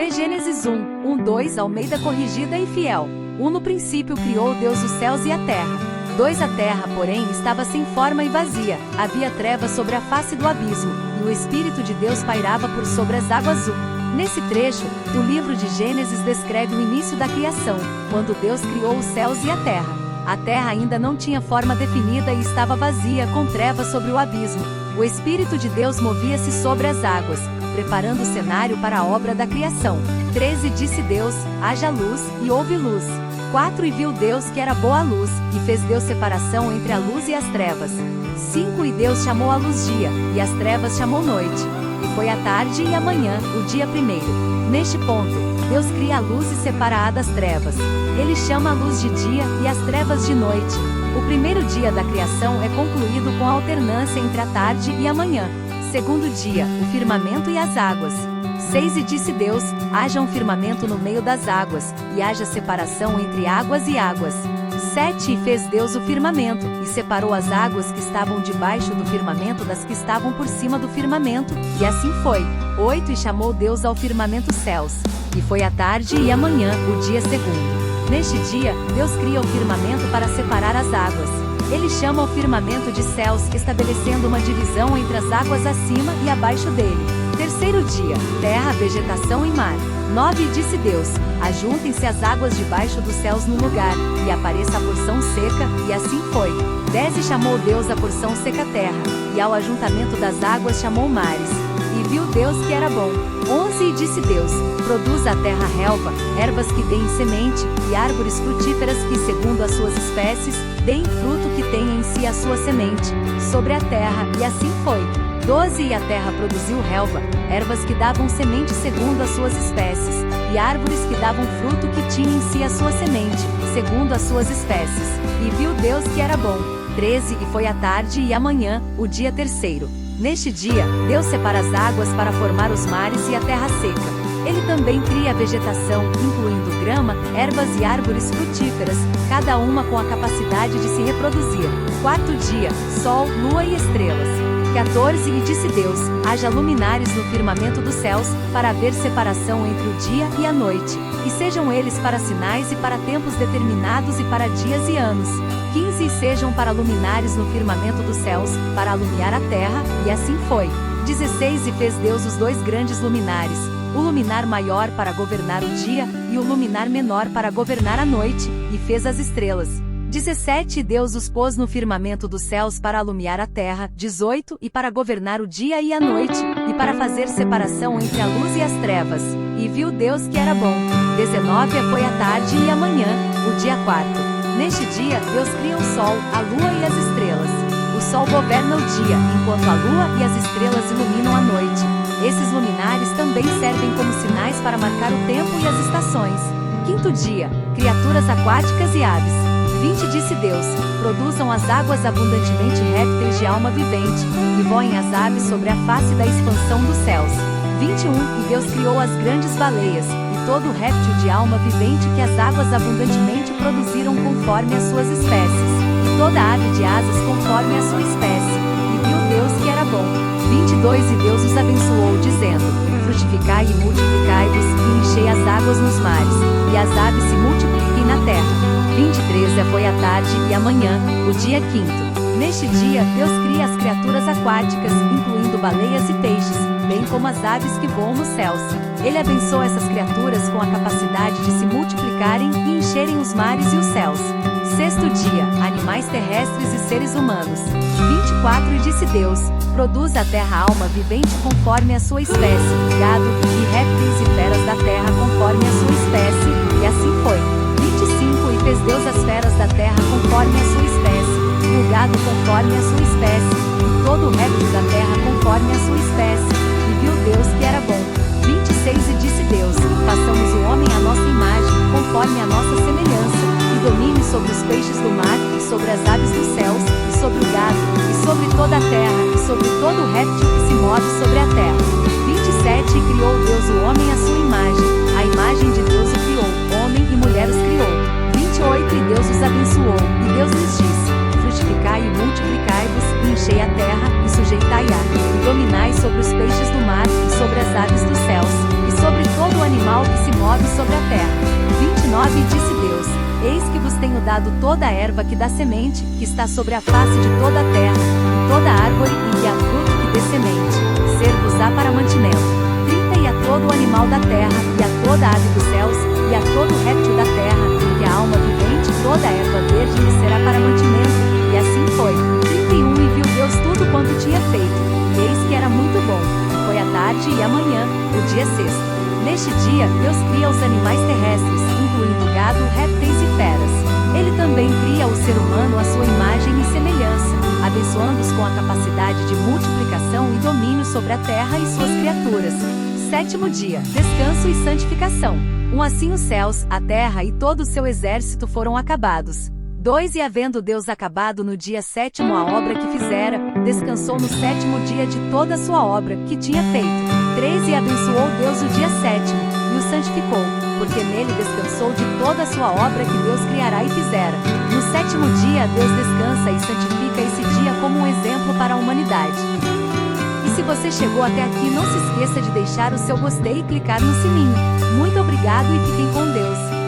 Vê Gênesis 1:2 Almeida Corrigida e Fiel. 1 No princípio criou Deus os céus e a terra. 2 A terra, porém, estava sem forma e vazia, havia trevas sobre a face do abismo, e o Espírito de Deus pairava por sobre as águas. Nesse trecho, o livro de Gênesis descreve o início da criação, quando Deus criou os céus e a terra. A terra ainda não tinha forma definida e estava vazia, com trevas sobre o abismo. O Espírito de Deus movia-se sobre as águas, preparando o cenário para a obra da criação. 3 E disse Deus: haja luz, e houve luz. 4 E viu Deus que era boa a luz, e fez Deus separação entre a luz e as trevas. 5 E Deus chamou a luz dia, e as trevas chamou noite. E foi a tarde e a manhã, o dia primeiro. Neste ponto, Deus cria a luz e separa-a das trevas. Ele chama a luz de dia e as trevas de noite. O primeiro dia da criação é concluído com a alternância entre a tarde e a manhã. Segundo dia, o firmamento e as águas. 6 E disse Deus: haja um firmamento no meio das águas, e haja separação entre águas e águas. 7 E fez Deus o firmamento, e separou as águas que estavam debaixo do firmamento das que estavam por cima do firmamento, e assim foi. 8 E chamou Deus ao firmamento céus. E foi a tarde e a manhã, o dia segundo. Neste dia, Deus cria o firmamento para separar as águas. Ele chama o firmamento de céus, estabelecendo uma divisão entre as águas acima e abaixo dele. Terceiro dia, terra, vegetação e mar. 9 E disse Deus: ajuntem-se as águas debaixo dos céus no lugar, e apareça a porção seca, e assim foi. 10 E chamou Deus a porção seca terra, e ao ajuntamento das águas chamou mares. E viu Deus que era bom. 11 E disse Deus: produza a terra relva, ervas que deem semente, e árvores frutíferas que, segundo as suas espécies, deem fruto que tenha em si a sua semente, sobre a terra, e assim foi. 12 E a terra produziu relva, ervas que davam semente segundo as suas espécies, e árvores que davam fruto que tinha em si a sua semente, segundo as suas espécies. E viu Deus que era bom. 13 E foi a tarde e a manhã, o dia terceiro. Neste dia, Deus separa as águas para formar os mares e a terra seca. Ele também cria a vegetação, incluindo grama, ervas e árvores frutíferas, cada uma com a capacidade de se reproduzir. Quarto dia, sol, lua e estrelas. 14 E disse Deus: haja luminares no firmamento dos céus, para haver separação entre o dia e a noite, e sejam eles para sinais e para tempos determinados e para dias e anos. 15 E sejam para luminares no firmamento dos céus, para alumiar a terra, e assim foi. 16 E fez Deus os 2 grandes luminares, o luminar maior para governar o dia, e o luminar menor para governar a noite, e fez as estrelas. 17 E Deus os pôs no firmamento dos céus para alumiar a terra. 18 E para governar o dia e a noite, e para fazer separação entre a luz e as trevas. E viu Deus que era bom. 19 E foi a tarde e a manhã, o dia quarto. Neste dia, Deus cria o sol, a lua e as estrelas. O sol governa o dia, enquanto a lua e as estrelas iluminam a noite. Esses luminares também servem como sinais para marcar o tempo e as estações. Quinto dia, criaturas aquáticas e aves. 20 Disse Deus: produzam as águas abundantemente répteis de alma vivente, e voem as aves sobre a face da expansão dos céus. 21 E Deus criou as grandes baleias, e todo réptil de alma vivente que as águas abundantemente produziram conforme as suas espécies, e toda ave de asas conforme a sua espécie. E viu Deus que era bom. 22 E Deus os abençoou, dizendo: frutificai e multiplicai-vos, e enchei as águas nos mares, e as aves se multipliquem na terra. 23 E foi a tarde e a manhã, o dia quinto. Neste dia, Deus cria as criaturas aquáticas, incluindo baleias e peixes, bem como as aves que voam nos céus. Ele abençoa essas criaturas com a capacidade de se multiplicarem e encherem os mares e os céus. Sexto dia, animais terrestres e seres humanos. 24 E disse Deus: produza a terra alma vivente conforme a sua espécie, gado, e répteis e feras da terra conforme a sua espécie, e assim foi. 25 E fez Deus as feras da terra conforme a sua espécie, e o gado conforme a sua espécie, e todo o réptil da terra conforme a sua espécie, e viu Deus que era bom. 26 E disse Deus: façamos o homem à nossa imagem, conforme a nossa semelhança, e domine sobre os peixes do mar, e sobre as aves dos céus, e sobre o gado, e sobre toda a terra, e sobre todo o réptil que se move sobre a terra. 27 E criou Deus o homem à sua imagem, a imagem de Deus o criou, homem e mulher os criou. 28 E Deus os abençoou, e Deus lhes disse: frutificai e multiplicai-vos, e enchei a terra, e sujeitai-a, e dominai sobre os peixes do mar, e sobre as aves dos céus, e sobre todo o animal move sobre a terra. 29 E disse Deus: Eis que vos tenho dado toda a erva que dá semente, que está sobre a face de toda a terra, e toda árvore em que há fruto que dê semente, ser-vos-á para mantimento. 30 E a todo o animal da terra, e a toda a ave dos céus, e a todo o réptil da terra, em que a alma vivente, toda a erva verde lhe será para mantimento. E assim foi. 31 E viu Deus tudo quanto tinha feito, e eis que era muito bom. Foi a tarde e a manhã, o dia sexto. Neste dia, Deus cria os animais terrestres, incluindo gado, répteis e feras. Ele também cria o ser humano à sua imagem e semelhança, abençoando-os com a capacidade de multiplicação e domínio sobre a terra e suas criaturas. Sétimo dia, descanso e santificação. Assim os céus, a terra e todo o seu exército foram acabados. 2 E havendo Deus acabado no dia sétimo a obra que fizera, descansou no sétimo dia de toda a sua obra, que tinha feito. 3 E abençoou Deus o dia sétimo, e o santificou, porque nele descansou de toda a sua obra que Deus criará e fizera. No sétimo dia Deus descansa e santifica esse dia como um exemplo para a humanidade. E se você chegou até aqui, não se esqueça de deixar o seu gostei e clicar no sininho. Muito obrigado e fiquem com Deus.